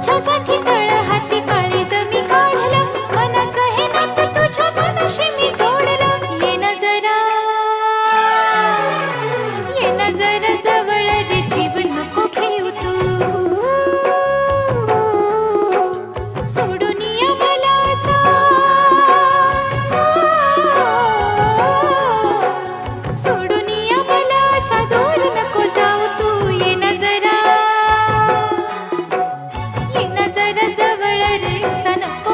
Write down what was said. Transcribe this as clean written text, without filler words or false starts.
तुझ्यासाठी तळ हाती काळीज मी काढलं, मनाचं हे नातं तुझ्या मनाशी मी जोडलं. ये ना जरा जवळ रे, जीव नको घेऊ तू. सोडून या मला असा, सोडून या मला असा, दूर नको जाऊ तू. ये ना जरा जवळ रे, नको